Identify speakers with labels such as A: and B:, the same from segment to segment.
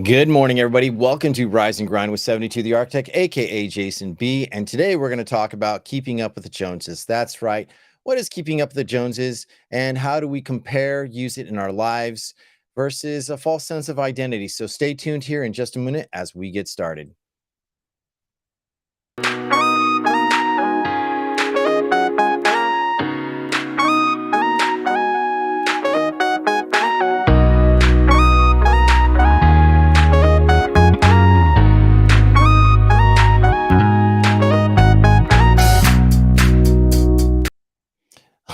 A: Good morning, everybody. Welcome to Rise and Grind with 72 the Architect, aka Jason B. And today we're going to talk about keeping up with the Joneses. That's right. What is keeping up with the Joneses, and how do we compare, use it in our lives versus a false sense of identity? So stay tuned here in just a minute as we get started.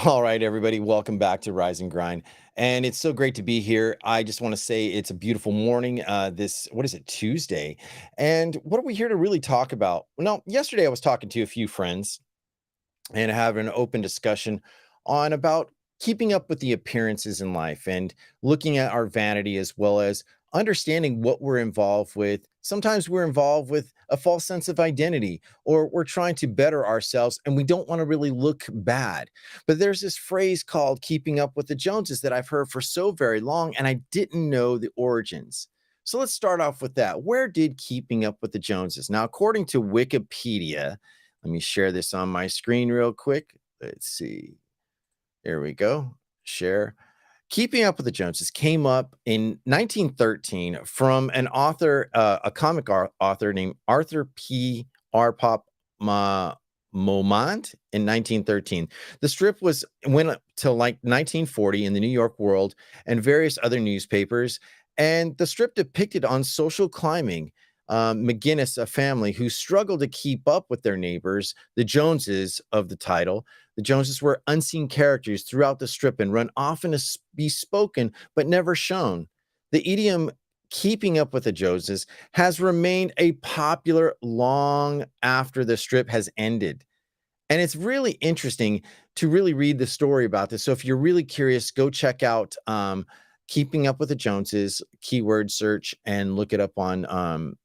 A: All right, everybody, welcome back to Rise and Grind. And it's so great to be here. I just want to say it's a beautiful morning. What is it, Tuesday? And what are we here to really talk about? Well, yesterday I was talking to a few friends and have an open discussion on about keeping up with the appearances in life and looking at our vanity as well as understanding what we're involved with. Sometimes we're involved with a false sense of identity, or we're trying to better ourselves and we don't want to really look bad. But there's this phrase called keeping up with the Joneses that I've heard for so very long, and I didn't know the origins. So let's start off with that. Where did keeping up with the Joneses? Now, according to Wikipedia, let me share this on my screen real quick. Let's see. There we go. Share. Keeping Up with the Joneses came up in 1913 from an author, a comic author named Arthur P. R. Pop Momont in 1913. The strip went up till like 1940 in the New York World and various other newspapers. And the strip depicted on social climbing McGinnis, a family who struggled to keep up with their neighbors, the Joneses of the title. The Joneses were unseen characters throughout the strip and run often to be spoken but never shown. The idiom keeping up with the Joneses has remained a popular long after the strip has ended. And it's really interesting to really read the story about this. So if you're really curious, go check out Keeping Up with the Joneses, keyword search, and look it up on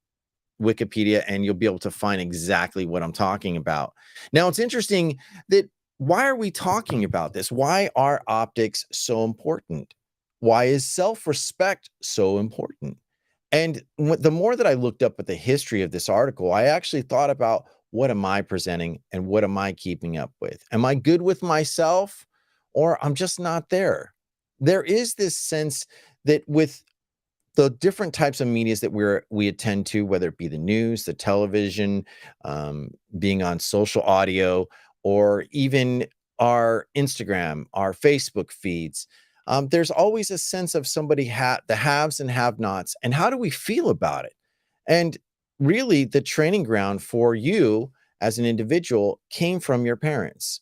A: Wikipedia, and you'll be able to find exactly what I'm talking about. Now, it's interesting that why are we talking about this? Why are optics so important? Why is self-respect so important? And the more that I looked up at the history of this article, I actually thought about what am I presenting and what am I keeping up with? Am I good with myself, or I'm just not there? There is this sense that with the different types of medias that we attend to, whether it be the news, the television, being on social audio, or even our Instagram, our Facebook feeds, there's always a sense of the haves and have-nots, and how do we feel about it? And really, the training ground for you as an individual came from your parents.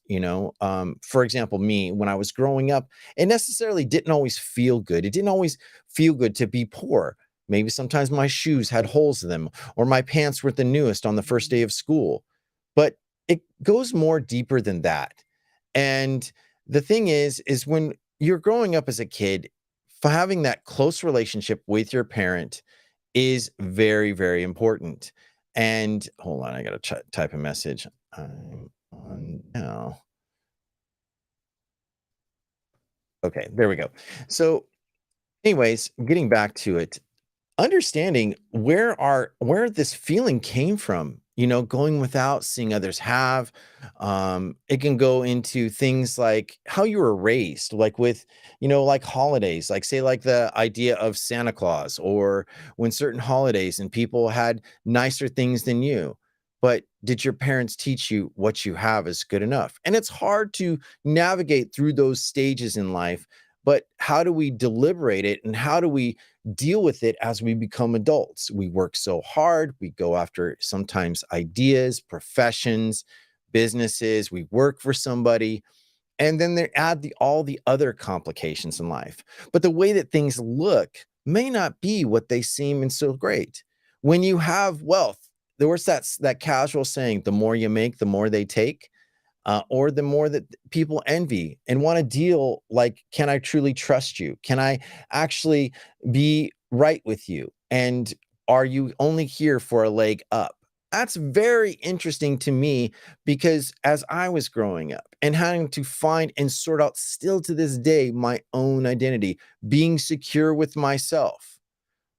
A: For example, me, when I was growing up, it necessarily didn't always feel good. It didn't always feel good to be poor. Maybe sometimes my shoes had holes in them, or my pants weren't the newest on the first day of school. But it goes more deeper than that. And the thing is when you're growing up as a kid, having that close relationship with your parent is very, very important. And hold on, I got to type a message. I'm on now. Okay, there we go. So, anyways, getting back to it, understanding where this feeling came from, going without seeing others have. It can go into things like how you were raised, like with, like holidays, like say like the idea of Santa Claus, or when certain holidays and people had nicer things than you. But did your parents teach you what you have is good enough? And it's hard to navigate through those stages in life, but how do we deliberate it, and how do we deal with it as we become adults? We work so hard. We go after sometimes ideas, professions, businesses. We work for somebody. And then they add all the other complications in life. But the way that things look may not be what they seem and so great. When you have wealth, there was that casual saying, the more you make, the more they take. Or the more that people envy and want to deal, like, can I truly trust you? Can I actually be right with you? And are you only here for a leg up? That's very interesting to me, because as I was growing up and having to find and sort out, still to this day, my own identity, being secure with myself,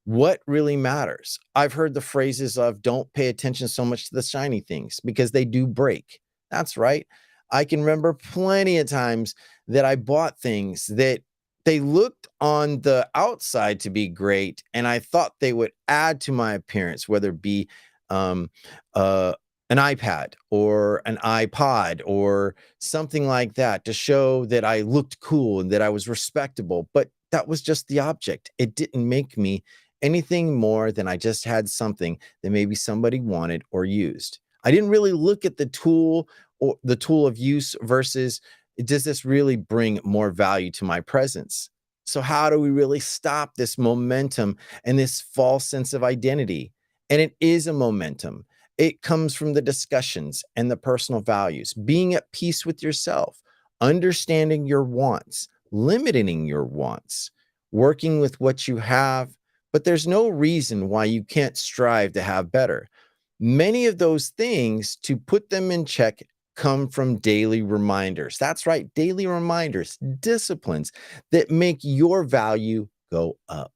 A: What really matters? I've heard the phrases of don't pay attention so much to the shiny things because they do break. That's right. I can remember plenty of times that I bought things that they looked on the outside to be great, and I thought they would add to my appearance, whether it be um, uh, an iPad or an iPod or something like that to show that I looked cool and that I was respectable. But that was just the object. It didn't make me anything more than I just had something that maybe somebody wanted or used. I didn't really look at the tool or the tool of use versus does this really bring more value to my presence? So, how do we really stop this momentum and this false sense of identity? And it is a momentum. It comes from the discussions and the personal values, being at peace with yourself, understanding your wants, limiting your wants, working with what you have, but there's no reason why you can't strive to have better. Many of those things, to put them in check, come from daily reminders. That's right, daily reminders, disciplines that make your value go up.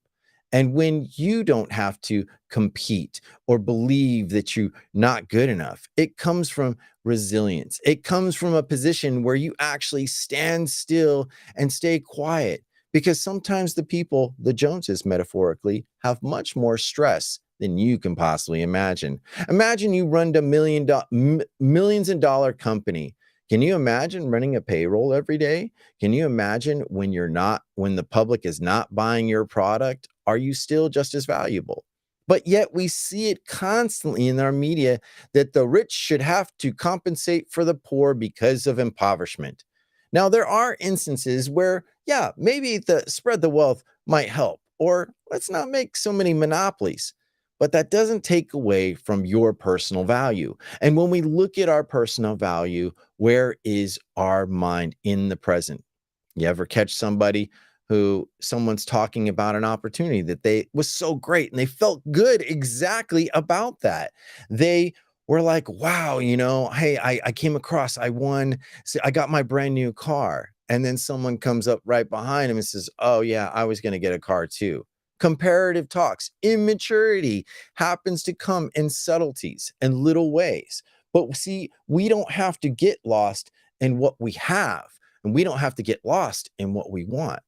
A: And when you don't have to compete or believe that you're not good enough, it comes from resilience. It comes from a position where you actually stand still and stay quiet. Because sometimes the people, the Joneses metaphorically, have much more stress than you can possibly imagine. Imagine you run a millions and dollar company. Can you imagine running a payroll every day? Can you imagine when the public is not buying your product? Are you still just as valuable? But yet we see it constantly in our media that the rich should have to compensate for the poor because of impoverishment. Now, there are instances where, yeah, maybe the spread the wealth might help, or let's not make so many monopolies. But that doesn't take away from your personal value. And when we look at our personal value, where is our mind in the present? You ever catch somebody who someone's talking about an opportunity that they was so great and they felt good exactly about that. They were like, wow, hey, I came across, I won, I got my brand new car. And then someone comes up right behind him and says, oh, yeah, I was going to get a car too. Comparative talks, immaturity happens to come in subtleties and little ways. But see, we don't have to get lost in what we have, and we don't have to get lost in what we want.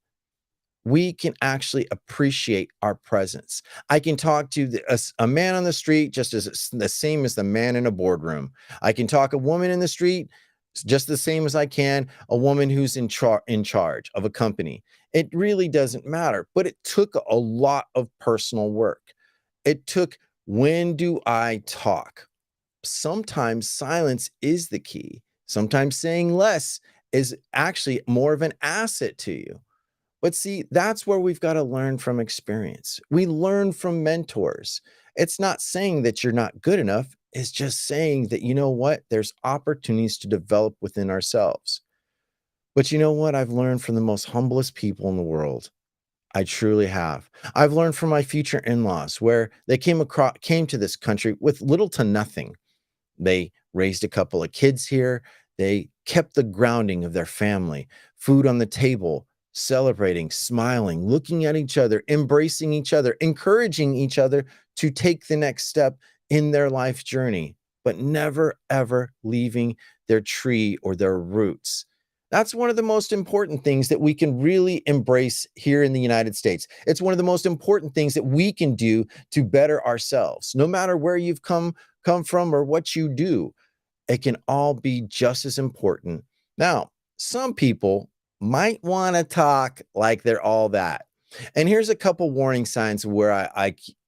A: We can actually appreciate our presence. I can talk to a man on the street just as the same as the man in a boardroom. I can talk a woman in the street just the same as I can a woman who's in charge of a company. It really doesn't matter, but it took a lot of personal work. It took, when do I talk? Sometimes silence is the key. Sometimes saying less is actually more of an asset to you. But see, that's where we've got to learn from experience. We learn from mentors. It's not saying that you're not good enough. It's just saying that, you know what? There's opportunities to develop within ourselves. But you know what? I've learned from the most humblest people in the world. I truly have. I've learned from my future in-laws where they came to this country with little to nothing. They raised a couple of kids here. They kept the grounding of their family, food on the table, celebrating, smiling, looking at each other, embracing each other, encouraging each other to take the next step in their life journey, but never, ever leaving their tree or their roots. That's one of the most important things that we can really embrace here in the United States. It's one of the most important things that we can do to better ourselves, no matter where you've come from or what you do. It can all be just as important. Now, some people might want to talk like they're all that. And here's a couple warning signs where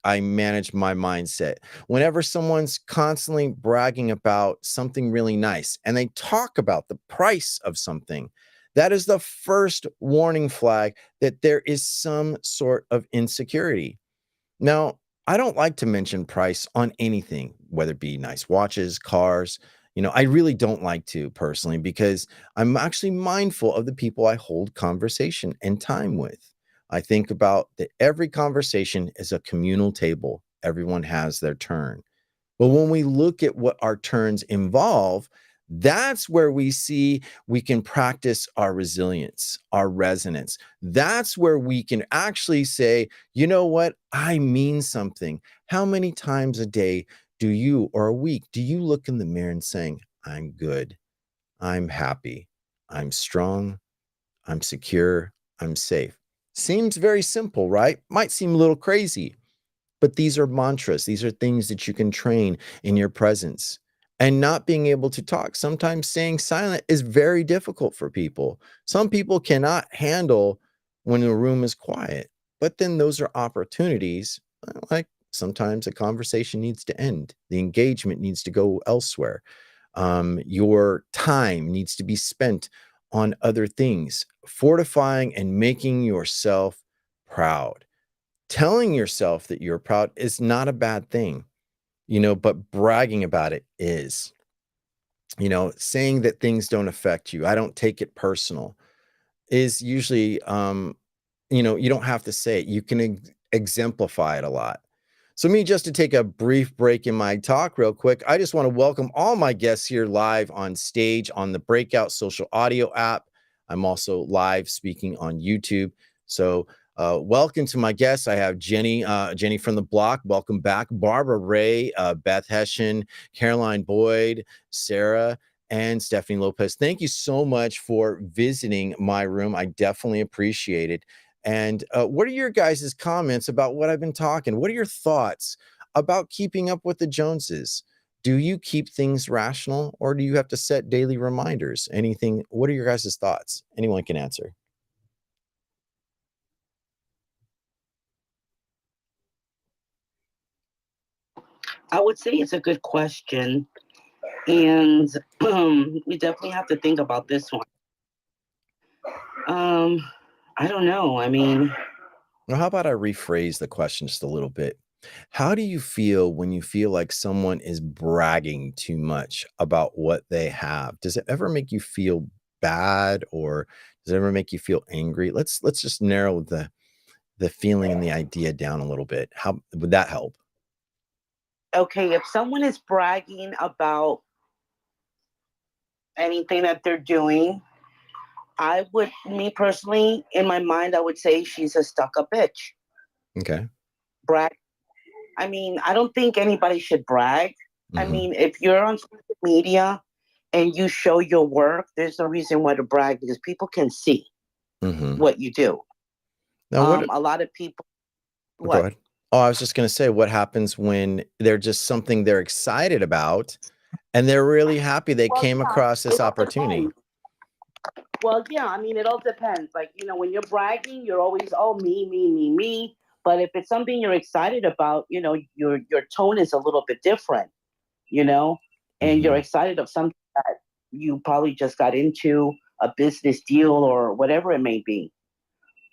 A: I manage my mindset. Whenever someone's constantly bragging about something really nice and they talk about the price of something, that is the first warning flag that there is some sort of insecurity. Now, I don't like to mention price on anything, whether it be nice watches, cars. I really don't like to personally because I'm actually mindful of the people I hold conversation and time with. I think about that every conversation is a communal table. Everyone has their turn. But when we look at what our turns involve, That's where we see we can practice our resilience, our resonance. That's where we can actually say, you know what? I mean something. How many times a day do you, or a week, do you look in the mirror and saying, I'm good, I'm happy, I'm strong, I'm secure, I'm safe? Seems very simple, right? Might seem a little crazy, but these are mantras. These are things that you can train in your presence. And not being able to talk, sometimes staying silent is very difficult for people. Some people cannot handle when the room is quiet, but then those are opportunities. Like sometimes a conversation needs to end, the engagement needs to go elsewhere. Your time needs to be spent on other things, fortifying and making yourself proud. Telling yourself that you're proud is not a bad thing, but bragging about it is. Saying that things don't affect you, I don't take it personal, is usually, you don't have to say it. You can exemplify it a lot. So, me just to take a brief break in my talk, real quick, I just want to welcome all my guests here live on stage on the Breakout Social Audio app. I'm also live speaking on YouTube. So, welcome to my guests. I have Jenny from the block. Welcome back. Barbara Ray, Beth Hessian, Caroline Boyd, Sarah, and Stephanie Lopez. Thank you so much for visiting my room. I definitely appreciate it. And what are your guys' comments about what I've been talking? What are your thoughts about keeping up with the Joneses? Do you keep things rational, or do you have to set daily reminders? Anything? What are your guys' thoughts? Anyone can answer.
B: I would say it's a good question. And we definitely have to think about this one. Um, I don't know. I mean,
A: Well, how about I rephrase the question just a little bit? How do you feel when you feel like someone is bragging too much about what they have? Does it ever make you feel bad, or does it ever make you feel angry? Let's just narrow the feeling and the idea down a little bit. How would that help?
B: okay, if someone is bragging about anything that they're doing, I would, me personally, in my mind, I would say she's a stuck up bitch.
A: Okay.
B: Brag. I mean, I don't think anybody should brag. I
A: Mhm.
B: mean, if you're on social media and you show your work, there's no reason why to brag because people can see
A: Mhm.
B: what you do.
A: Now what
B: A lot of people,
A: Go
B: what?
A: ahead. Oh, I was just gonna say, what happens when they're just something they're excited about, and they're really happy they
B: Well,
A: came
B: yeah,
A: across this
B: it all
A: opportunity?
B: depends. Well, yeah, I mean, it all depends. Like, when you're bragging, you're always, oh, me, me, me, me. But if it's something you're excited about, your tone is a little bit different, you know, and you're
A: Mhm.
B: excited of something that you probably just got into, a business deal or whatever it may be.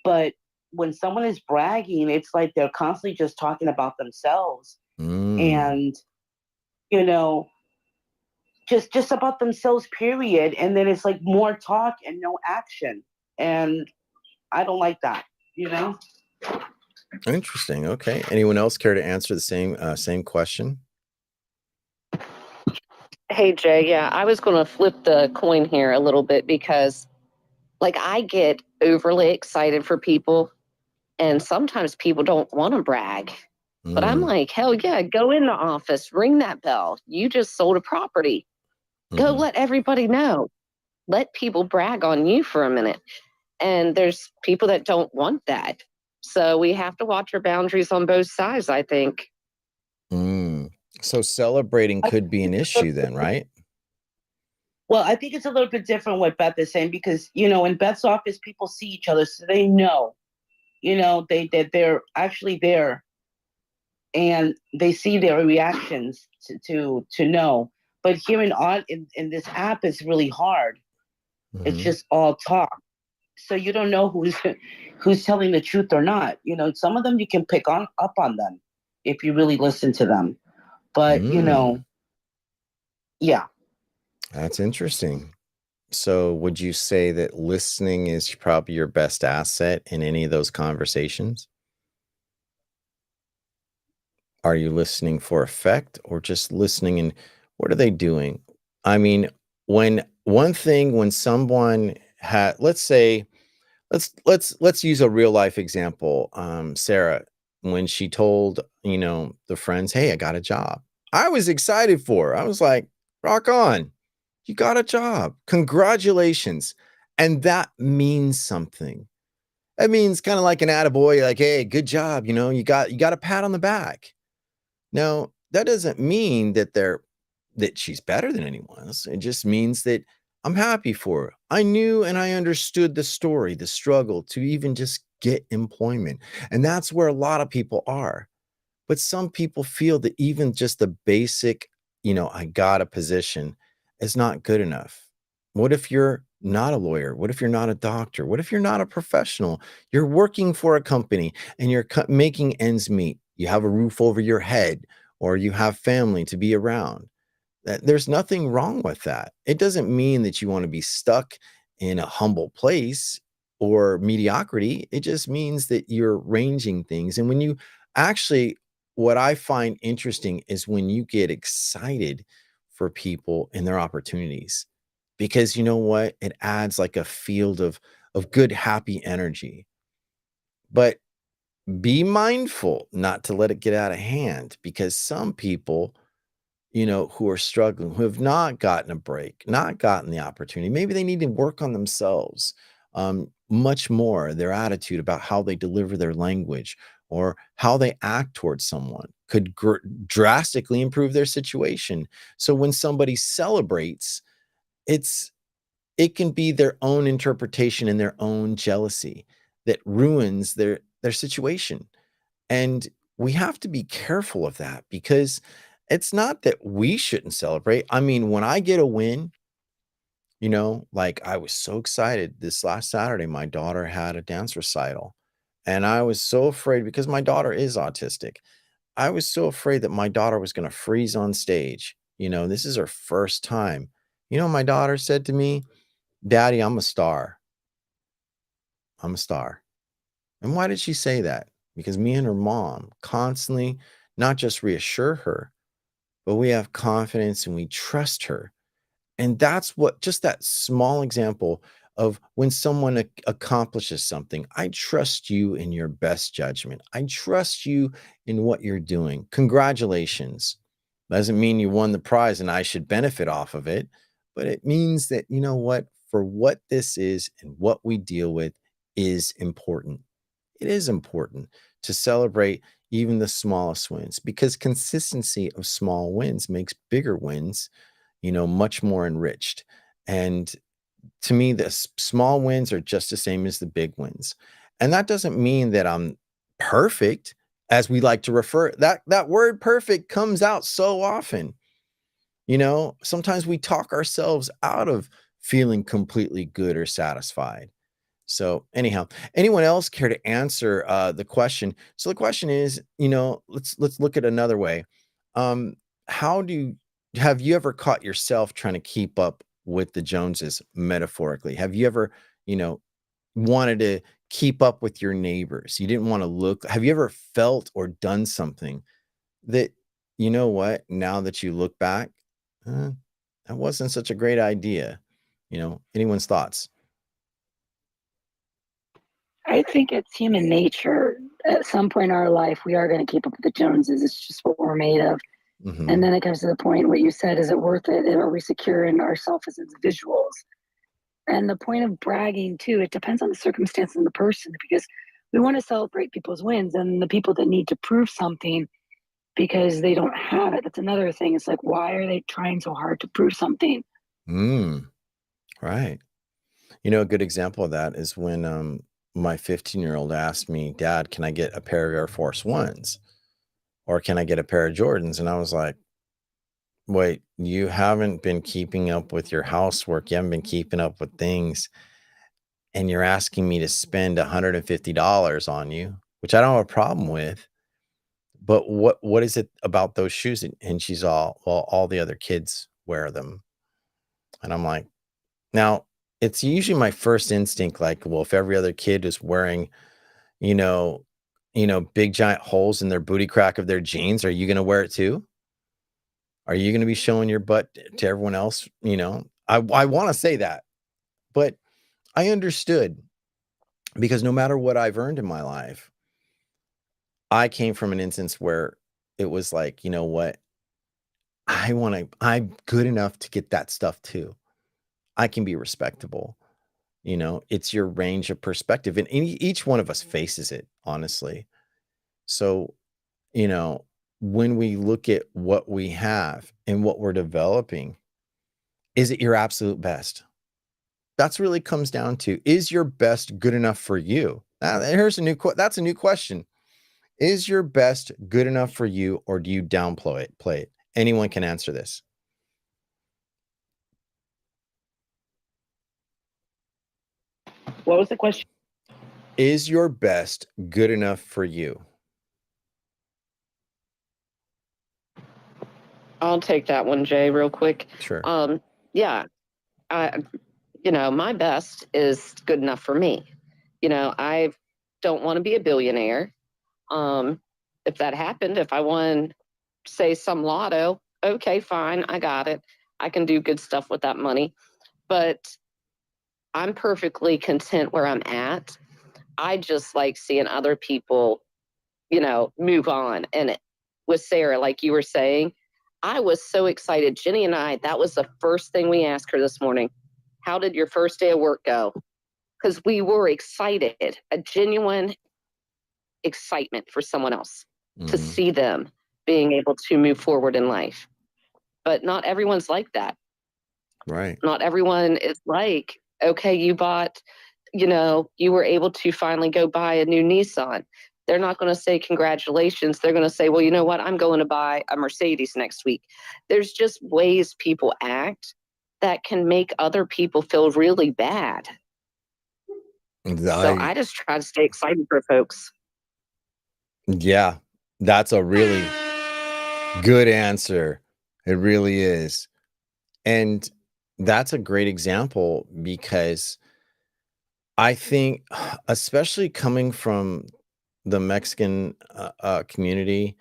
B: But when someone is bragging, it's like they're constantly just talking about themselves
A: Mm.
B: and, you know, just about themselves, period. And then it's like more talk and no action. And I don't like that, you know?
A: Interesting, okay. Anyone else care to answer the same question?
C: Hey Jay, yeah, I was going to flip the coin here a little bit because, like, I get overly excited for people, and sometimes people don't want to brag. But I'm
A: Mm.
C: like, hell yeah, go in the office, ring that bell. You just sold a property. Go
A: Mhm.
C: let everybody know. Let people brag on you for a minute. And there's people that don't want that. So we have to watch our boundaries on both sides, I think.
A: Mm. So celebrating could be an issue then, right?
B: Well, I think it's a little bit different what Beth is saying because, in Beth's office, people see each other, so they know, they're actually there and they see their reactions to know. But here in this app, it's really hard. It's
A: Mhm.
B: just all talk. So you don't know who's telling the truth or not. Some of them you can pick on up on them if you really listen to them. But
A: Mm.
B: yeah.
A: That's interesting. So would you say that listening is probably your best asset in any of those conversations? Are you listening for effect, or just listening and what are they doing? I mean, when someone had, let's say, let's use a real life example. Sarah, when she told, the friends, "Hey, I got a job." I was excited for her. I was like, "Rock on. You got a job. Congratulations." And that means something. That means kind of like an attaboy, like, "Hey, good job, you got a pat on the back." Now, that doesn't mean that she's better than anyone else. It just means that I'm happy for her. I knew and I understood the story, the struggle to even just get employment. And that's where a lot of people are. But some people feel that even just the basic, I got a position is not good enough. What if you're not a lawyer? What if you're not a doctor? What if you're not a professional? You're working for a company and you're making ends meet. You have a roof over your head or you have family to be around. There's nothing wrong with that. It doesn't mean that you want to be stuck in a humble place or mediocrity. It just means that you're ranging things. And when you actually, what I find interesting is when you get excited for people and their opportunities, because you know what? It adds like a field of good, happy energy. But be mindful not to let it get out of hand because some people who are struggling, who have not gotten a break, not gotten the opportunity. Maybe they need to work on themselves much more, their attitude about how they deliver their language or how they act towards someone could drastically improve their situation. So when somebody celebrates, it's it can be their own interpretation and their own jealousy that ruins their situation. And we have to be careful of that because it's not that we shouldn't celebrate. I mean, when I get a win, like I was so excited this last Saturday, my daughter had a dance recital. And I was so afraid because my daughter is autistic. I was so afraid that my daughter was going to freeze on stage. This is her first time. My daughter said to me, "Daddy, I'm a star. I'm a star." And why did she say that? Because me and her mom constantly not just reassure her, but we have confidence and we trust her. And that's what just that small example of when someone accomplishes something. I trust you in your best judgment. I trust you in what you're doing. Congratulations. Doesn't mean you won the prize and I should benefit off of it, but it means that, you know what, for what this is and what we deal with is important. It is important to celebrate even the smallest wins because consistency of small wins makes bigger wins, much more enriched. And to me, the small wins are just the same as the big wins. And that doesn't mean that I'm perfect, as we like to refer that word perfect comes out so often. Sometimes we talk ourselves out of feeling completely good or satisfied. So anyhow, anyone else care to answer the question? So the question is, let's look at another way. Um, how do have you ever caught yourself trying to keep up with the Joneses metaphorically? Have you ever, you know, wanted to keep up with your neighbors? You didn't want to look. Have you ever felt or done something that, you know what, now that you look back, uh, that wasn't such a great idea? Anyone's thoughts?
D: I think it's human nature. At some point in our life, we are going to keep up with the Joneses. It's just what we're made of. And
A: Hmm.
D: then it comes to the point what you said, is it worth it? Are we secure in ourselves as individuals? And the point of bragging, too, it depends on the circumstance and the person because we want to celebrate people's wins and the people that need to prove something because they don't have it. That's another thing. It's like, why are they trying so hard to prove something?
A: Mm, right. A good example of that is when my 15-year-old asked me, "Dad, can I get a pair of Air Force Ones? Or can I get a pair of Jordans?" And I was like, "Wait, you haven't been keeping up with your housework. You haven't been keeping up with things. And you're asking me to spend $150 on you, which I don't have a problem with. But what is it about those shoes?" And she's all, "Well, all the other kids wear them." And I'm like, now it's usually my first instinct, like, well, if every other kid is wearing you know big giant holes in their booty crack of their jeans, are you gonna wear it too? Are you gonna be showing your butt to everyone else? I want to say that, but I understood, because no matter what I've earned in my life, I came from an instance where it was like, you know what? I'm good enough to get that stuff too. I can be respectable. It's your range of perspective, and each one of us faces it, honestly. So, you know, when we look at what we have and what we're developing, is it your absolute best? That's really comes down to, is your best good enough for you? Here's that's a new question. Is your best good enough for you, or do you downplay it? Play it. Anyone can answer this.
B: What was the question?
A: Is your best good enough for you?
C: I'll take that one, Jay, real quick.
A: Sure.
C: Yeah, my best is good enough for me. I don't want to be a billionaire. If that happened, if I won, say, some lotto, okay, fine, I got it. I can do good stuff with that money. But I'm perfectly content where I'm at. I just like seeing other people, move on. And with Sarah, like you were saying, I was so excited. Jenny and I, that was the first thing we asked her this morning. How did your first day of work go? Because we were excited, a genuine excitement for someone else to see them being able to move forward in life. But not everyone's like that.
A: Right.
C: Not everyone is like, okay, you bought, you were able to finally go buy a new Nissan. They're not going to say congratulations. They're going to say, well, you know what? I'm going to buy a Mercedes next week. There's just ways people act that can make other people feel really bad. So I just try to stay excited for folks.
A: Yeah, that's a really good answer. It really is. And that's a great example, because I think, especially coming from the Mexican community,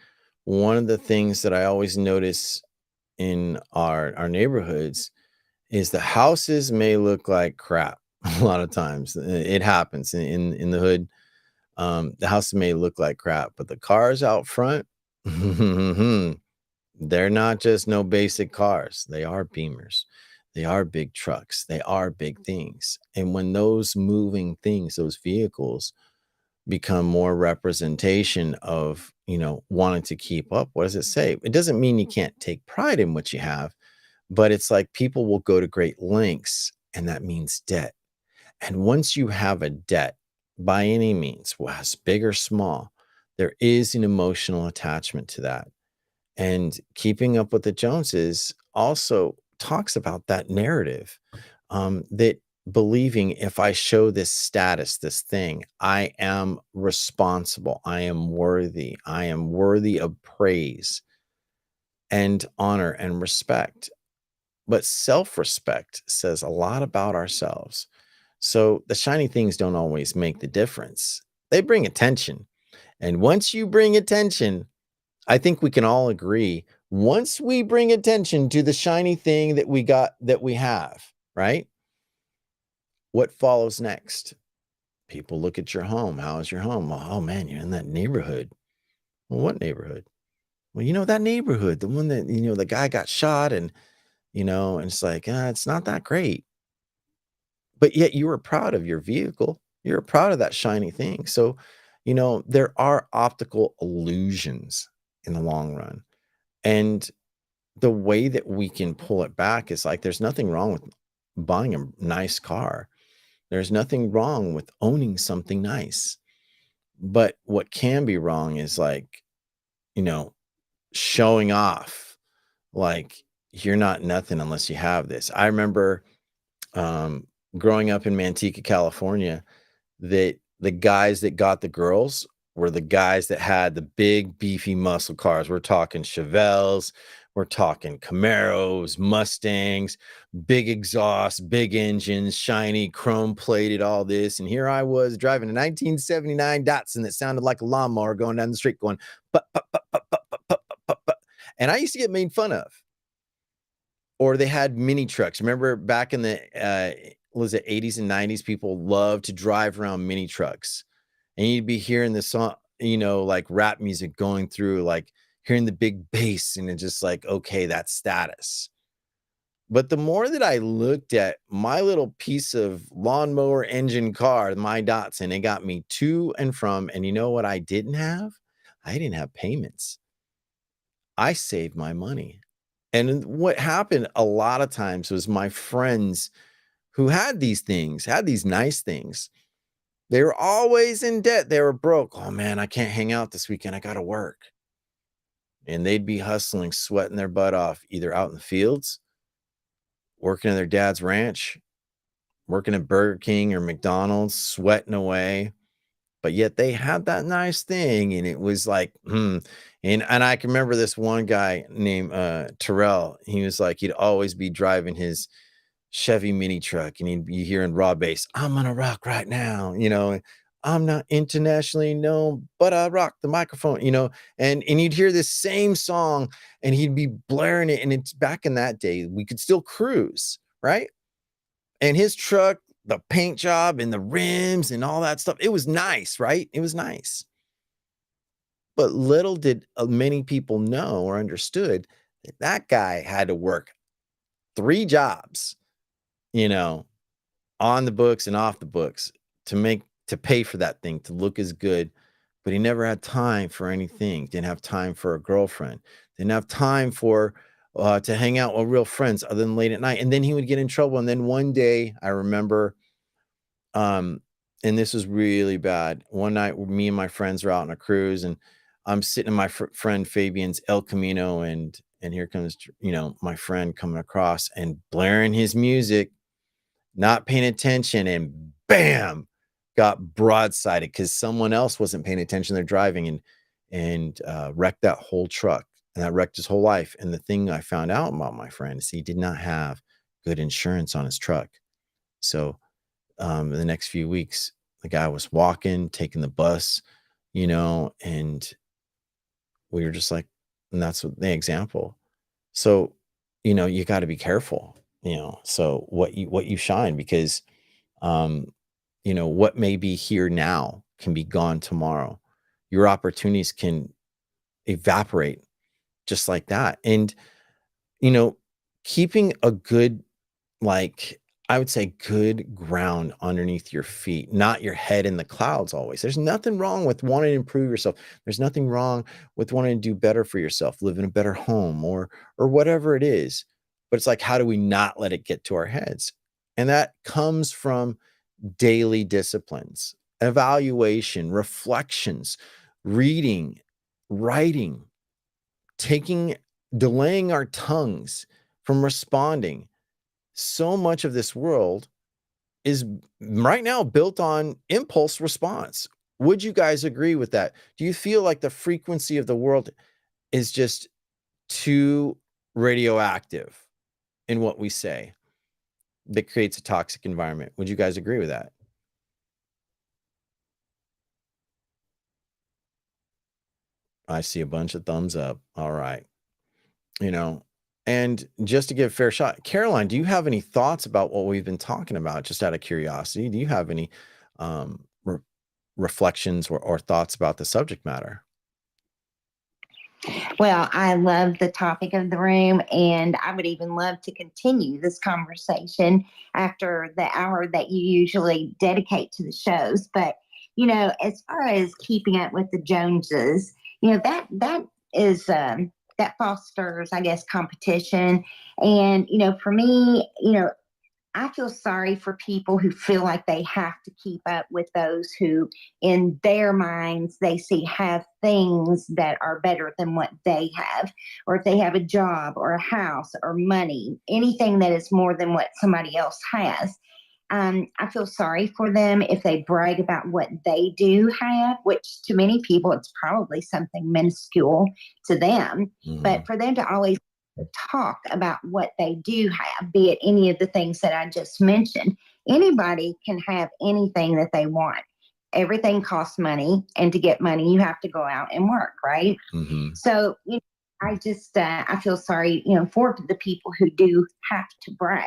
A: one of the things that I always notice in our neighborhoods is the houses may look like crap. A lot of times it happens in the hood. The house may look like crap, but the cars out front, they're not just no basic cars. They are Beamers. They are big trucks. They are big things. And when those moving things, those vehicles, become more representation of, wanting to keep up, what does it say? It doesn't mean you can't take pride in what you have, but it's like people will go to great lengths, and that means debt. And once you have a debt, by any means, whether big or small, there is an emotional attachment to that. And Keeping Up with the Joneses also talks about that narrative, that believing, if I show this status, this thing, I am responsible, I am worthy of praise and honor and respect. But self-respect says a lot about ourselves. So the shiny things don't always make the difference. They bring attention. And once you bring attention, I think we can all agree, once we bring attention to the shiny thing that we have, right? What follows next? People look at your home. How is your home? Oh man, you're in that neighborhood. Well, what neighborhood? Well, that neighborhood, the one that, the guy got shot, and, and it's like, it's not that great. But yet you were proud of your vehicle. You're proud of that shiny thing. So, there are optical illusions in the long run. And the way that we can pull it back is like, there's nothing wrong with buying a nice car. There's nothing wrong with owning something nice. But what can be wrong is like, showing off, like you're not nothing unless you have this. I remember growing up in Manteca, California, that the guys that got the girls were the guys that had the big beefy muscle cars. We're talking Chevelles, we're talking Camaros, Mustangs, big exhaust, big engines, shiny, chrome plated, all this. And here I was driving a 1979 Datsun that sounded like a lawnmower going down the street going, but. And I used to get made fun of. or they had mini trucks. Remember back in the was it 80s and 90s, people loved to drive around mini trucks, and you'd be hearing the song, you know, like rap music going through, like hearing the big bass, and it's just like, okay, that's status. But the more that I looked at my little piece of lawnmower engine car, my Datsun, it got me to and from. And you know what I didn't have? I didn't have payments. I saved my money. And what happened a lot of times was my friends who had these things, had these nice things, they were always in debt. They were broke. Oh man, I can't hang out this weekend. I got to work. And they'd be hustling, sweating their butt off, either out in the fields, working in their dad's ranch, working at Burger King or McDonald's, sweating away. But yet they had that nice thing. And it was like, And I can remember this one guy named Terrell. He was like, he'd always be driving his Chevy mini truck, and he'd be hearing raw bass. I'm gonna rock right now, you know. I'm not internationally known, but I rock the microphone, you know. And you'd hear this same song, and he'd be blaring it. And it's back in that day, we could still cruise, right? And his truck, the paint job and the rims and all that stuff, it was nice, right? It was nice. But little did many people know or understood that that guy had to work 3 jobs, you know, on the books and off the books to pay for that thing, to look as good. But he never had time for anything. Didn't have time for a girlfriend. Didn't have time for to hang out with real friends other than late at night. And then he would get in trouble. And then one day I remember, and this was really bad. One night, me and my friends are out on a cruise, and I'm sitting in my friend Fabian's El Camino, and here comes, you know, my friend coming across and blaring his music, not paying attention, and bam, got broadsided because someone else wasn't paying attention. They're driving and wrecked that whole truck, and that wrecked his whole life. And the thing I found out about my friend is he did not have good insurance on his truck. So in the next few weeks, the guy was walking, taking the bus, you know, and we were just like, and that's what the example. So, you know, you got to be careful, you know, so what you shine, because, you know, what may be here now can be gone tomorrow. Your opportunities can evaporate just like that. And, you know, keeping a good, like, I would say good ground underneath your feet, not your head in the clouds always. There's nothing wrong with wanting to improve yourself. There's nothing wrong with wanting to do better for yourself, live in a better home, or whatever it is. But it's like, how do we not let it get to our heads? And that comes from daily disciplines, evaluation, reflections, reading, writing, delaying our tongues from responding. So much of this world is right now built on impulse response. Would you guys agree with that? Do you feel like the frequency of the world is just too radioactive in what we say that creates a toxic environment? Would you guys agree with that? I see a bunch of thumbs up. All right. You know, and just to give a fair shot, Caroline, do you have any thoughts about what we've been talking about, just out of curiosity? Do you have any reflections or thoughts about the subject matter?
E: Well, I love the topic of the room, and I would even love to continue this conversation after the hour that you usually dedicate to the shows. But, you know, as far as keeping up with the Joneses, you know, that is that fosters, I guess, competition. And, you know, for me, you know, I feel sorry for people who feel like they have to keep up with those who, in their minds, they see have things that are better than what they have, or if they have a job or a house or money, anything that is more than what somebody else has. I feel sorry for them if they brag about what they do have, which to many people, it's probably something minuscule to them.
A: Mhm.
E: But for them to always talk about what they do have, be it any of the things that I just mentioned, anybody can have anything that they want. Everything costs money. And to get money, you have to go out and work, right?
A: Mhm.
E: So, you know, I just I feel sorry, for the people who do have to brag.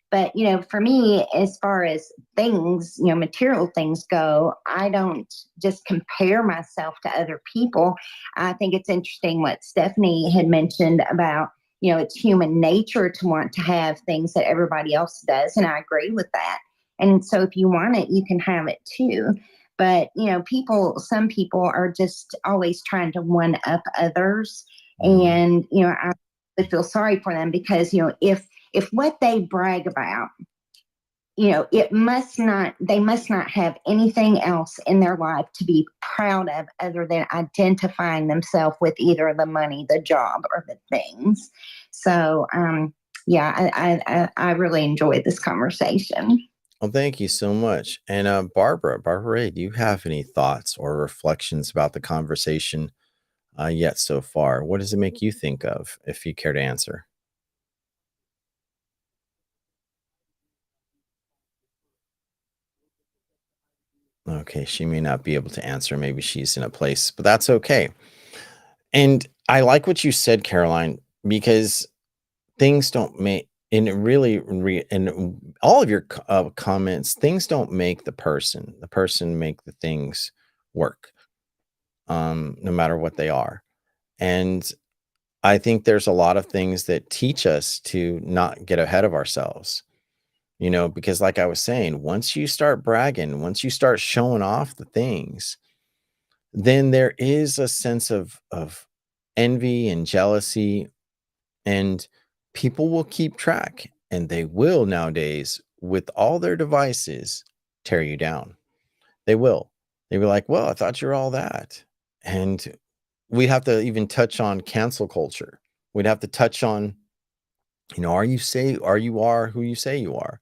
E: But for me, as far as things, material things go, I don't just compare myself to other people. I think it's interesting what Stephanie had mentioned about, it's human nature to want to have things that everybody else does, and I agree with that. And so if you want it, you can have it too. But some people are just always trying to one up others, and I really feel sorry for them because if what they brag about, they must not have anything else in their life to be proud of other than identifying themselves with either the money, the job, or the things. So yeah, I really enjoyed this conversation.
A: Well, thank you so much. And Barbara Ray, do you have any thoughts or reflections about the conversation yet so far? What does it make you think of, if you care to answer? Okay, she may not be able to answer. Maybe she's in a place, but that's okay. And I like what you said, Caroline, because things don't make, and it really, and all of your comments, things don't make the person make the things work, no matter what they are. And I think there's a lot of things that teach us to not get ahead of ourselves, because like I was saying, once you start bragging, once you start showing off the things, then there is a sense of envy and jealousy, and people will keep track, and they will nowadays with all their devices tear you down. They will. They were like, well, I thought you're all that. And we'd have to even touch on cancel culture. We'd have to touch on, are you are who you say you are?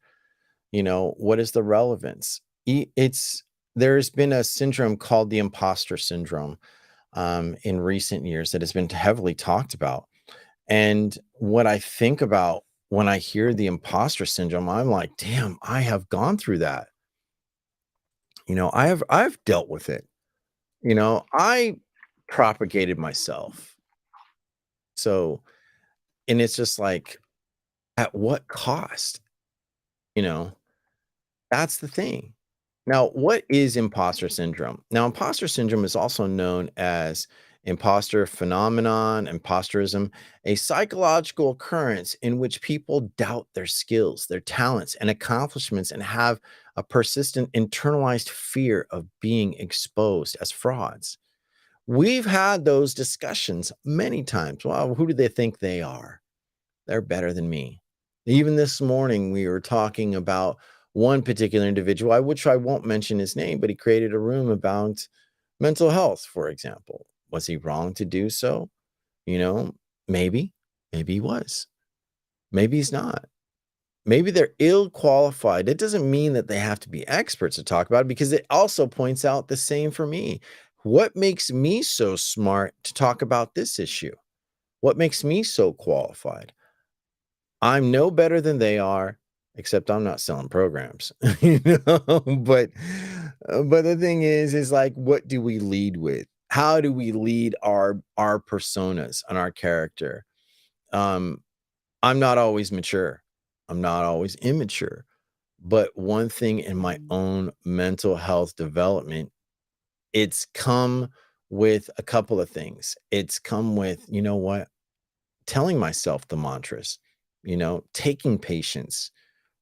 A: What is the relevance? There's been a syndrome called the imposter syndrome in recent years that has been heavily talked about. And what I think about when I hear the imposter syndrome, I'm like, damn, I have gone through that. I've dealt with it. I propagated myself. So, and it's just like, at what cost? You know, that's the thing. Now, what is imposter syndrome? Now, imposter syndrome is also known as imposter phenomenon, imposterism, a psychological occurrence in which people doubt their skills, their talents, and accomplishments and have a persistent internalized fear of being exposed as frauds. We've had those discussions many times. Well, who do they think they are? They're better than me. Even this morning, we were talking about one particular individual, which I won't mention his name, but he created a room about mental health, for example. Was he wrong to do so? Maybe he was. Maybe he's not. Maybe they're ill qualified. It doesn't mean that they have to be experts to talk about it, because it also points out the same for me. What makes me so smart to talk about this issue? What makes me so qualified? I'm no better than they are, except I'm not selling programs, But the thing is like, what do we lead with? How do we lead our personas and our character? Um, I'm not always mature. I'm not always immature. But one thing in my own mental health development, it's come with a couple of things. It's come with, what? Telling myself the mantras, taking patience,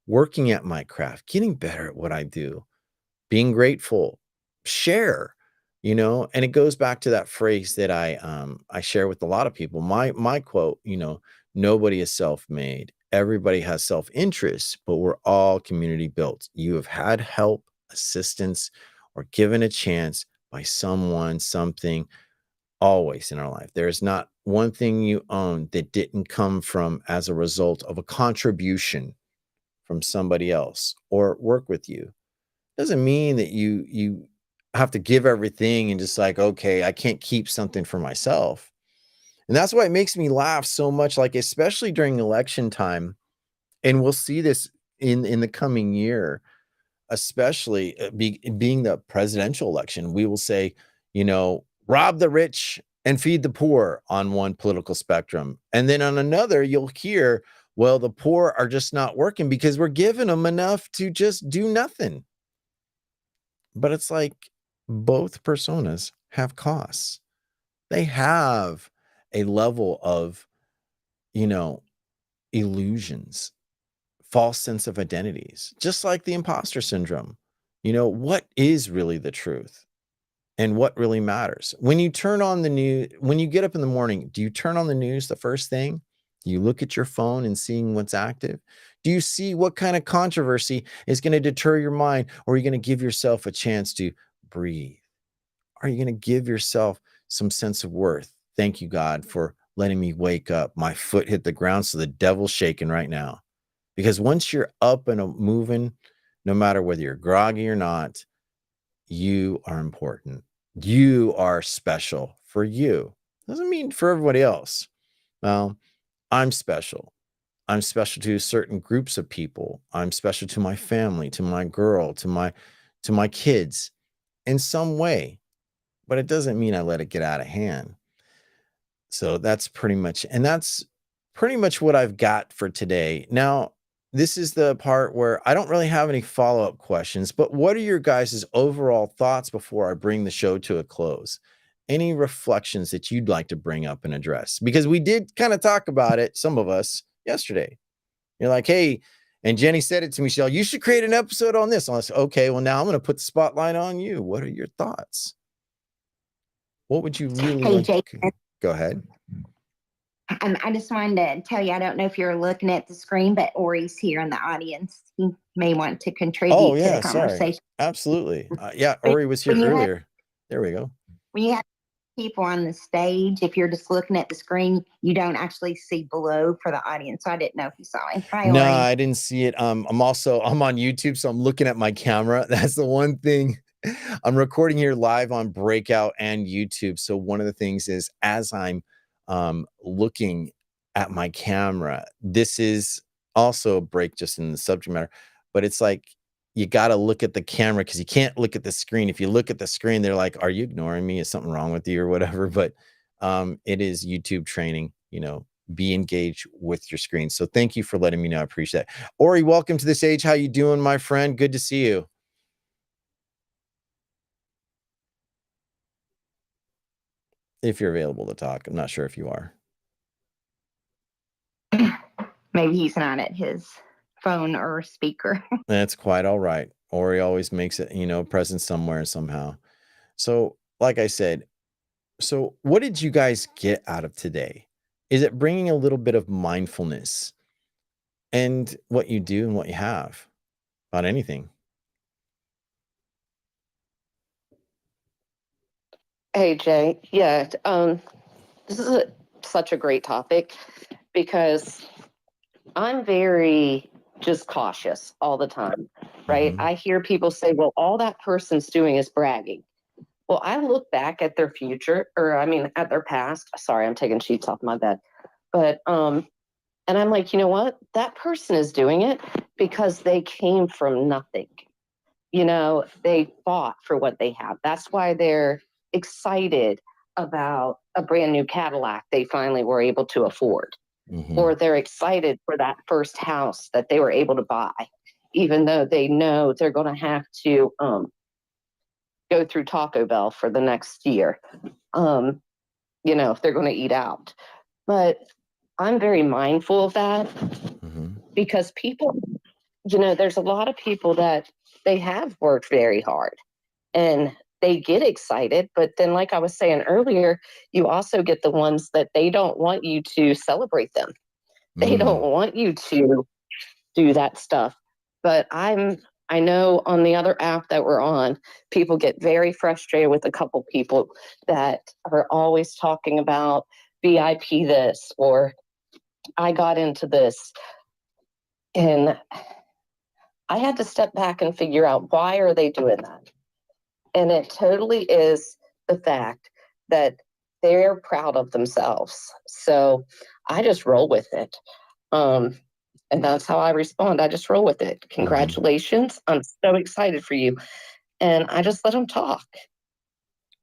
A: working at my craft, getting better at what I do, being grateful, share, and it goes back to that phrase that I share with a lot of people. My quote, nobody is self-made. Everybody has self-interest, but we're all community built. You have had help, assistance, or given a chance by someone, something, always in our life. There is not one thing you own that didn't come from as a result of a contribution from somebody else or work with you. Doesn't mean that you have to give everything and just like, okay, I can't keep something for myself. And that's why it makes me laugh so much, like especially during election time. And we'll see this in the coming year, especially being the presidential election. We will say, rob the rich and feed the poor on one political spectrum. And then on another, you'll hear, well, the poor are just not working because we're giving them enough to just do nothing. But it's like both personas have costs. They have a level of, illusions, false sense of identities, just like the imposter syndrome. What is really the truth and what really matters? When you turn on the news, when you get up in the morning, do you turn on the news the first thing? Do you look at your phone and seeing what's active? Do you see what kind of controversy is going to deter your mind? Or are you going to give yourself a chance to breathe? Are you going to give yourself some sense of worth? Thank you, God, for letting me wake up. My foot hit the ground, so the devil's shaking right now. Because once you're up and moving, no matter whether you're groggy or not, you are important. You are special for you. Doesn't mean for everybody else. Well, I'm special. I'm special to certain groups of people. I'm special to my family, to my girl, to my kids in some way. But it doesn't mean I let it get out of hand. So that's pretty much what I've got for today. Now, this is the part where I don't really have any follow-up questions, but what are your guys' overall thoughts before I bring the show to a close? Any reflections that you'd like to bring up and address? Because we did kind of talk about it, some of us, yesterday. You're like, hey, and Jenny said it to Michelle, you should create an episode on this. I said, okay, well, now I'm going to put the spotlight on you. What are your thoughts? What would you really
E: Hey,
A: like
E: Jake.
A: to go ahead?
E: I just wanted to tell you, I don't know if you're looking at the screen, but Ori's here in the audience. He may want to contribute
A: Oh,
E: to
A: yeah,
E: the
A: sorry.
E: conversation.
A: Absolutely. Yeah, Ori was here
E: When you have-
A: earlier. There we go.
E: When you have people on the stage, if you're just looking at the screen, you don't actually see below for the audience. So I didn't know if you saw it. Hi,
A: No,
E: Ori.
A: I didn't see it. I'm on YouTube, so I'm looking at my camera. That's the one thing. I'm recording here live on Breakout and YouTube. So one of the things is, as I'm looking at my camera, this is also a break just in the subject matter, but it's like you got to look at the camera because you can't look at the screen. If you look at the screen, they're like, are you ignoring me? Is something wrong with you or whatever? But it is YouTube training, be engaged with your screen. So thank you for letting me know. I appreciate that. Ori, welcome to the stage. How you doing, my friend? Good to see you. If you're available to talk. I'm not sure if you are.
E: Maybe he's not at his phone or speaker.
A: That's quite all right. Ori always makes it, present somewhere somehow. So, like I said, so what did you guys get out of today? Is it bringing a little bit of mindfulness and what you do and what you have about anything?
C: Hey, Jay. Yeah, this is such a great topic because I'm very just cautious all the time, right?
A: Mhm.
C: I hear people say, well, all that person's doing is bragging. Well, I look back at their future, at their past. Sorry, I'm taking sheets off my bed. But, and I'm like, you know what? That person is doing it because they came from nothing. They fought for what they have. That's why they're excited about a brand new Cadillac they finally were able to afford.
A: Mhm.
C: Or they're excited for that first house that they were able to buy, even though they know they're going to have to go through Taco Bell for the next year, if they're going to eat out. But I'm very mindful of that because people, there's a lot of people that they have worked very hard and they get excited. But then, like I was saying earlier, you also get the ones that they don't want you to celebrate them. They don't want you to do that stuff. But I know on the other app that we're on, people get very frustrated with a couple people that are always talking about VIP this or I got into this. And I had to step back and figure out why are they doing that? And it totally is the fact that they're proud of themselves. So I just roll with it. And that's how I respond. I just roll with it. Congratulations. I'm so excited for you. And I just let them talk.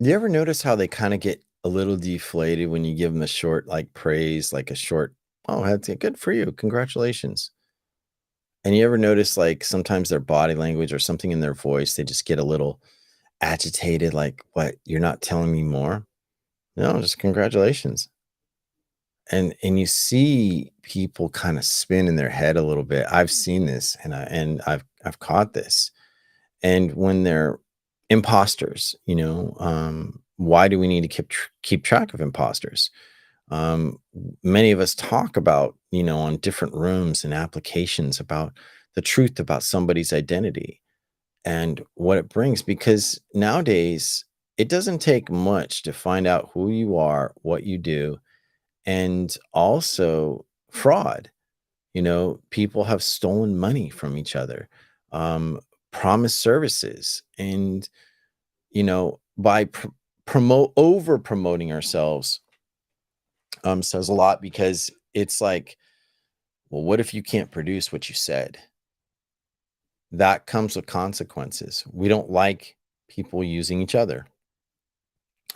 A: You ever notice how they kind of get a little deflated when you give them a short like praise, like a short, oh, that's good for you, congratulations. And you ever notice like sometimes their body language or something in their voice, they just get a little agitated, like, what, you're not telling me more? No, just congratulations. And you see people kind of spin in their head a little bit. I've seen this, and I've caught this. And when they're imposters, why do we need to keep track of imposters? Um, Many of us talk about, on different rooms and applications about the truth about somebody's identity and what it brings, because nowadays it doesn't take much to find out who you are, what you do, and also fraud. People have stolen money from each other, um, promised services, and by over promoting ourselves, says a lot, because it's like, well, what if you can't produce what you said? That comes with consequences. We don't like people using each other.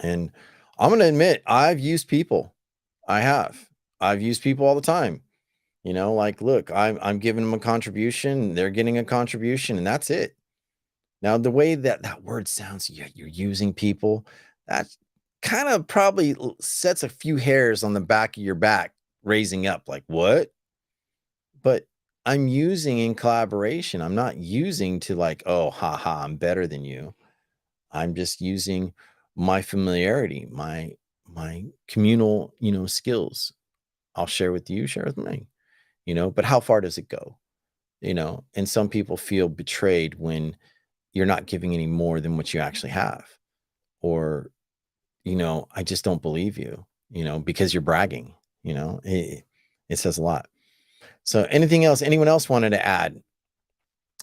A: And I'm going to admit, I've used people. I have. I've used people all the time. Like, look, I'm giving them a contribution, they're getting a contribution, and that's it. Now, the way that word sounds, you're using people, that kind of probably sets a few hairs on the back of your back raising up, like, what? But I'm using in collaboration. I'm not using to like, oh, haha, I'm better than you. I'm just using my familiarity, my communal, skills. I'll share with you, share with me, but how far does it go? And some people feel betrayed when you're not giving any more than what you actually have. Or, I just don't believe you, because you're bragging, it says a lot. So anything else, anyone else wanted to add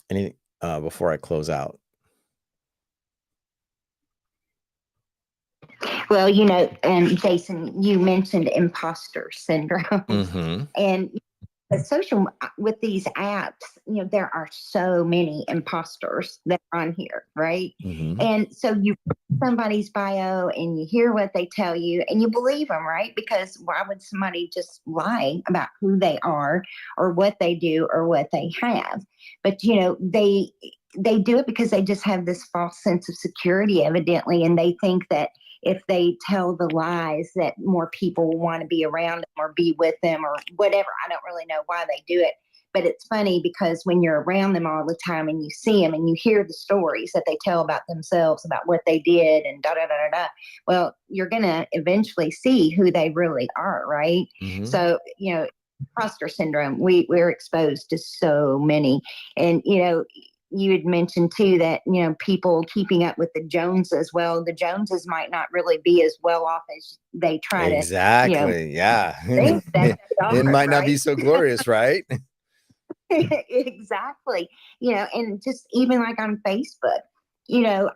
A: anything before I close out?
E: Well, Jason, you mentioned imposter syndrome.
A: Mm-hmm.
E: And the with these apps, there are so many imposters that are on here, right?
A: Mm-hmm.
E: And so you read somebody's bio and you hear what they tell you and you believe them, right? Because why would somebody just lie about who they are or what they do or what they have? But they do it because they just have this false sense of security, evidently, and they think that if they tell the lies that more people will want to be around them or be with them or whatever. I don't really know why they do it. But it's funny because when you're around them all the time and you see them and you hear the stories that they tell about themselves, about what they did and da da da da da, well, you're going to eventually see who they really are, right?
A: Mm-hmm.
E: So, imposter syndrome, we're exposed to so many. And, you had mentioned too that people keeping up with the Joneses. Well, the Joneses might not really be as well off as they try
A: exactly. Yeah.
E: think that they
A: It
E: are,
A: might not
E: right?
A: be so glorious, right?
E: Exactly. And just even like on Facebook,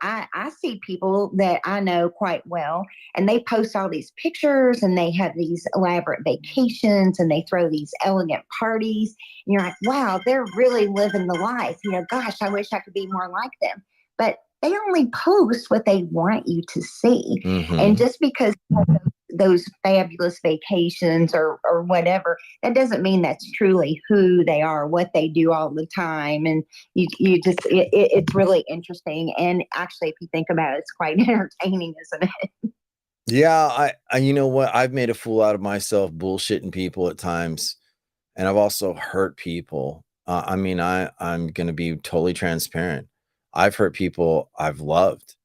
E: I see people that I know quite well and they post all these pictures and they have these elaborate vacations and they throw these elegant parties. And you're like, wow, they're really living the life. Gosh, I wish I could be more like them. But they only post what they want you to see.
A: Mm-hmm.
E: And just because those fabulous vacations or whatever, that doesn't mean that's truly who they are, what they do all the time. And you just, it's really interesting. And actually, if you think about it, it's quite entertaining, isn't it?
A: Yeah. I you know what? I've made a fool out of myself bullshitting people at times. And I've also hurt people. I'm going to be totally transparent. I've hurt people I've loved,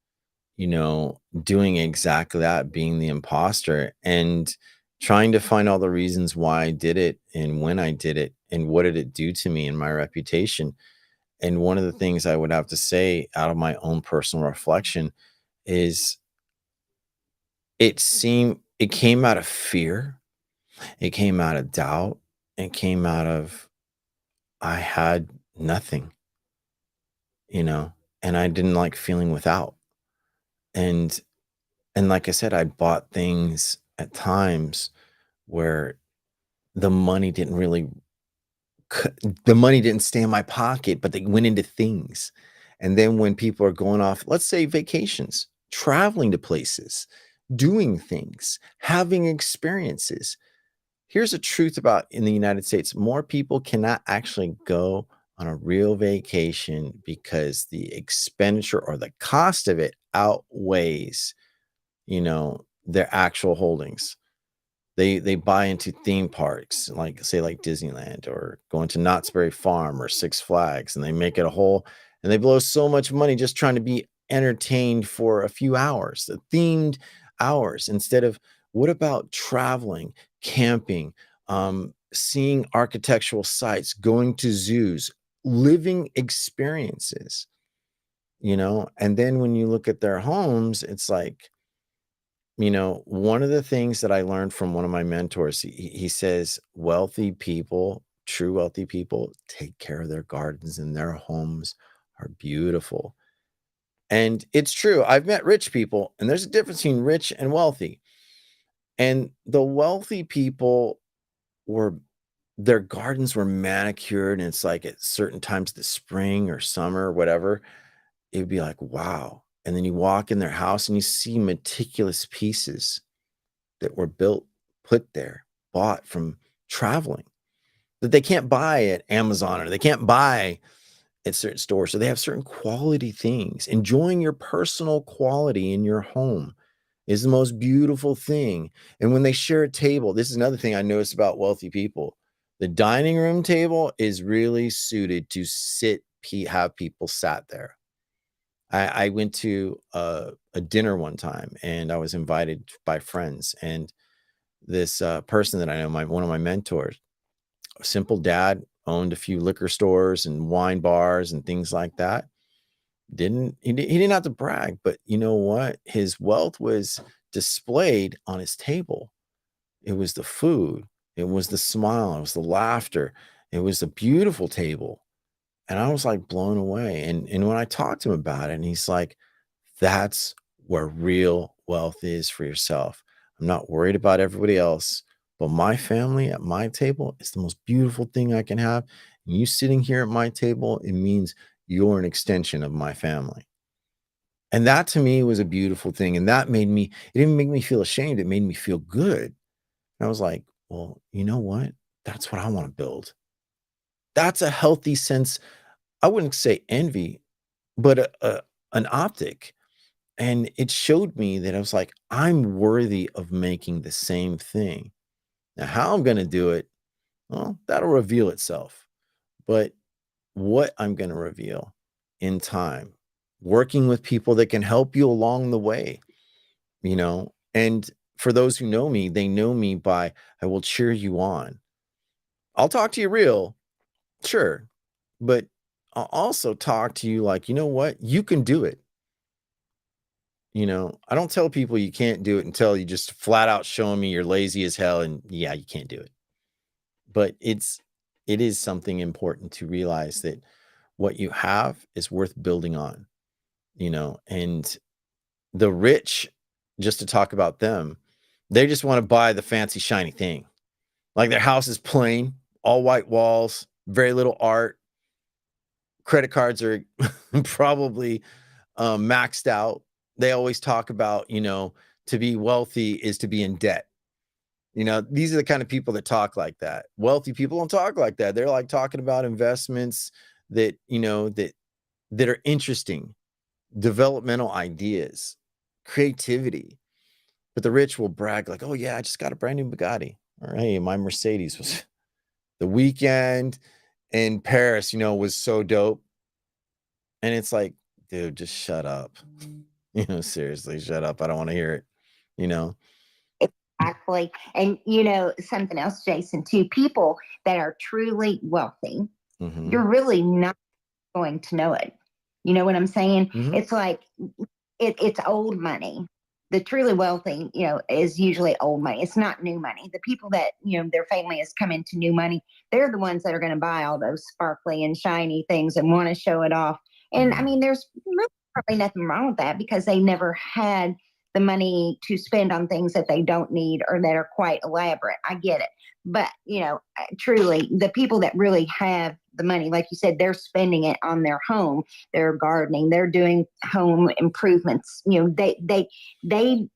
A: doing exactly that, being the imposter and trying to find all the reasons why I did it and when I did it and what did it do to me and my reputation. And one of the things I would have to say out of my own personal reflection is it came out of fear. It came out of doubt. It came out of I had nothing, and I didn't like feeling without. And like I said, I bought things at times where the money didn't really the money didn't stay in my pocket, but they went into things. And then when people are going off, let's say vacations, traveling to places, doing things, having experiences. Here's a truth about in the United States, more people cannot actually go on a real vacation because the expenditure or the cost of it outweighs, their actual holdings. They buy into theme parks, like say like Disneyland or going to Knott's Berry Farm or Six Flags, and they make it a whole and they blow so much money just trying to be entertained for a few hours, the themed hours, instead of what about traveling, camping, seeing architectural sites, going to zoos, living experiences, and then when you look at their homes, it's like, one of the things that I learned from one of my mentors, he says, wealthy people, true wealthy people, take care of their gardens and their homes are beautiful. And it's true. I've met rich people, and there's a difference between rich and wealthy. And the wealthy people were, their gardens were manicured, and it's like at certain times of the spring or summer or whatever, it would be like, wow. And then you walk in their house and you see meticulous pieces that were built, put there, bought from traveling that they can't buy at Amazon or they can't buy at certain stores. So they have certain quality things. Enjoying your personal quality in your home is the most beautiful thing. And when they share a table, this is another thing I noticed about wealthy people. The dining room table is really suited to have people sat there. I went to a dinner one time and I was invited by friends, and this person that I know, one of my mentors, a simple dad, owned a few liquor stores and wine bars and things like that. He didn't have to brag, but you know what? His wealth was displayed on his table. It was the food, it was the smile, it was the laughter, it was a beautiful table. And I was like blown away. And when I talked to him about it, and he's like, that's where real wealth is for yourself. I'm not worried about everybody else, but my family at my table is the most beautiful thing I can have. And you sitting here at my table, it means you're an extension of my family. And that to me was a beautiful thing. And that it didn't make me feel ashamed. It made me feel good. And I was like, well, you know what? That's what I want to build. That's a healthy sense. I wouldn't say envy, but an optic. And it showed me that I was like, I'm worthy of making the same thing. Now, how I'm going to do it, well, that'll reveal itself. But what I'm going to reveal in time, working with people that can help you along the way, and for those who know me, they know me by, I will cheer you on. I'll talk to you real, sure, but I'll also talk to you like, you know what? You can do it. I don't tell people you can't do it until you just flat out showing me you're lazy as hell and yeah, you can't do it. But it is something important to realize that what you have is worth building on, and the rich, just to talk about them, they just want to buy the fancy shiny thing. Like their house is plain, all white walls, very little art. Credit cards are probably maxed out. They always talk about, to be wealthy is to be in debt. These are the kind of people that talk like that. Wealthy people don't talk like that. They're like talking about investments that, that are interesting, developmental ideas, creativity. But the rich will brag like, oh yeah, I just got a brand new Bugatti. Or hey, my Mercedes was the weekend in Paris, was so dope. And it's like, dude, just shut up. Seriously, shut up. I don't want to hear it, you know?
E: Exactly. And something else, Jason, too, people that are truly wealthy,
A: Mhm.
E: you're really not going to know it. You know what I'm saying?
A: Mhm.
E: It's like it's old money. The truly wealthy, is usually old money. It's not new money. The people that, their family has come into new money, they're the ones that are going to buy all those sparkly and shiny things and want to show it off. And I mean, there's really probably nothing wrong with that because they never had the money to spend on things that they don't need or that are quite elaborate. I get it. But, truly, the people that really have the money, like you said, they're spending it on their home, they're gardening, they're doing home improvements. They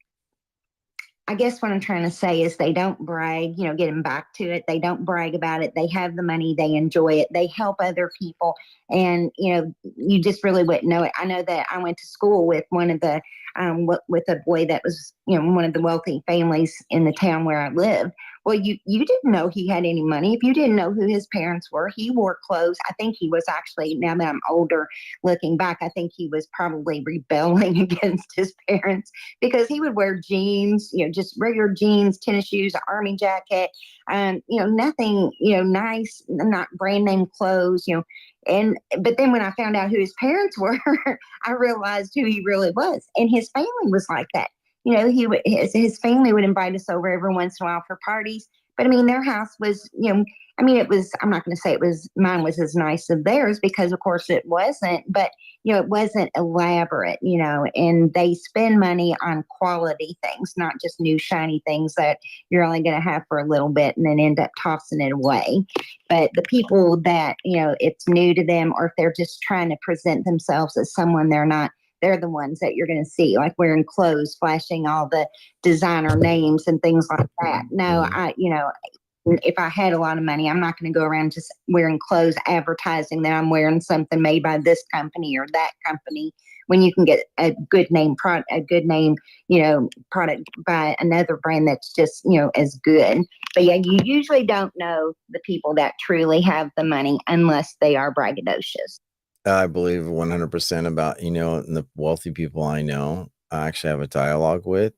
E: I guess what I'm trying to say is they don't brag, getting back to it. They don't brag about it. They have the money. They enjoy it. They help other people. And, you just really wouldn't know it. I know that I went to school with one of the, with a boy that was, one of the wealthy families in the town where I lived. Well, you didn't know he had any money. If you didn't know who his parents were, he wore clothes. I think he was actually, now that I'm older, looking back, I think he was probably rebelling against his parents because he would wear jeans, just regular jeans, tennis shoes, an army jacket, nothing, nice, not brand name clothes, but then when I found out who his parents were, I realized who he really was. And his family was like that. His family would invite us over every once in a while for parties. But I mean, their house was, it was, I'm not going to say mine was as nice as theirs because of course it wasn't, but, it wasn't elaborate, and they spend money on quality things, not just new shiny things that you're only going to have for a little bit and then end up tossing it away. But the people that, it's new to them, or if they're just trying to present themselves as someone they're not, they're the ones that you're going to see, like wearing clothes, flashing all the designer names and things like that. No, if I had a lot of money, I'm not going to go around just wearing clothes, advertising that I'm wearing something made by this company or that company. When you can get a good name product, product by another brand that's just, as good. But yeah, you usually don't know the people that truly have the money unless they are braggadocious.
A: I believe 100% about, and the wealthy people I know, I actually have a dialogue with.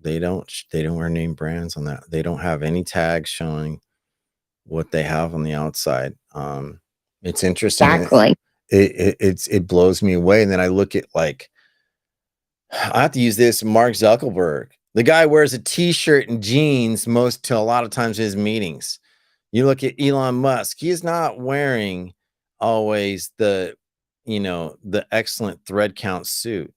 A: They don't wear name brands on that. They don't have any tags showing what they have on the outside. It's interesting.
E: Exactly.
A: It blows me away. And then I look at I have to use this Mark Zuckerberg. The guy wears a t-shirt and jeans a lot of times in his meetings. You look at Elon Musk, he is not wearing always the excellent thread count suit.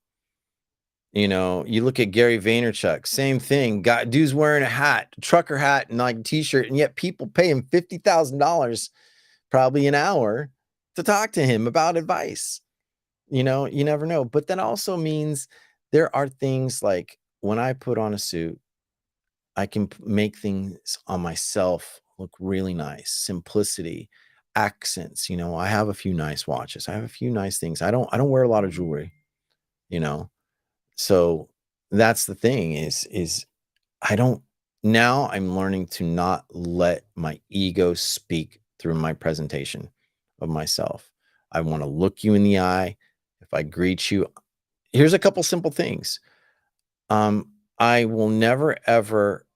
A: You look at Gary Vaynerchuk, same thing. Dude's wearing a hat, trucker hat, and t-shirt, and yet people pay him $50,000 probably an hour to talk to him about advice. You never know. But that also means there are things like when I put on a suit, I can make things on myself look really nice, simplicity, accents. I have a few nice watches. I have a few nice things. I don't wear a lot of jewelry, you know. So that's the thing is now I'm learning to not let my ego speak through my presentation of myself. I want to look you in the eye. If I greet you, here's a couple simple things. I will never ever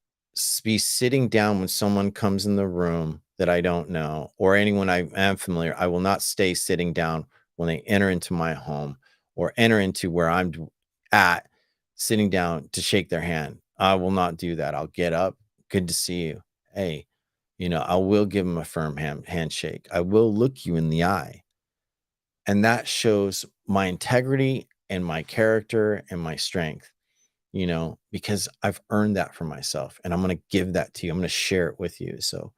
A: be sitting down when someone comes in the room that I don't know or anyone I am familiar. I will not stay sitting down when they enter into my home or enter into where I'm at, sitting down to shake their hand. I will not do that. I'll get up. Good to see you. Hey, I will give them a firm handshake. I will look you in the eye. And that shows my integrity and my character and my strength, because I've earned that for myself and I'm going to give that to you. I'm going to share it with you. So,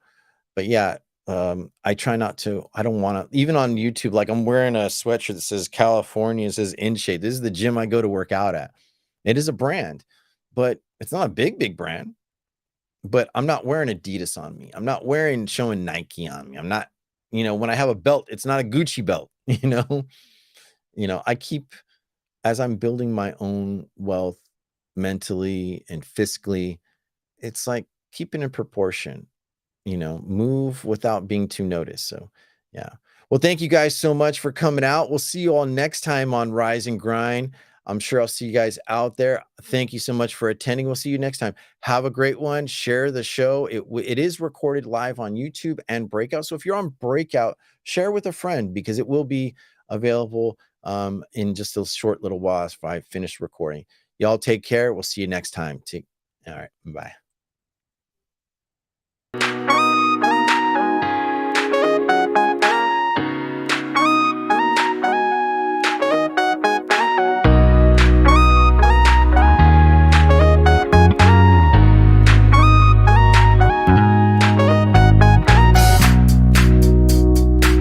A: but yeah, I try not to, I don't want to, even on YouTube, like I'm wearing a sweatshirt that says California, it says In Shape. This is the gym I go to work out at. It is a brand, but it's not a big brand. But I'm not wearing Adidas on me. I'm not showing Nike on me. I'm not, when I have a belt, it's not a Gucci belt, I keep, as I'm building my own wealth mentally and fiscally, it's like keeping in proportion, move without being too noticed. So, yeah. Well, thank you guys so much for coming out. We'll see you all next time on Rise and Grind. I'm sure I'll see you guys out there. Thank you so much for attending. We'll see you next time. Have a great one. Share the show. It is recorded live on YouTube and Breakout. So if you're on Breakout, share with a friend because it will be available in just a short little while if I finish recording. Y'all take care. We'll see you next time. All right. Bye.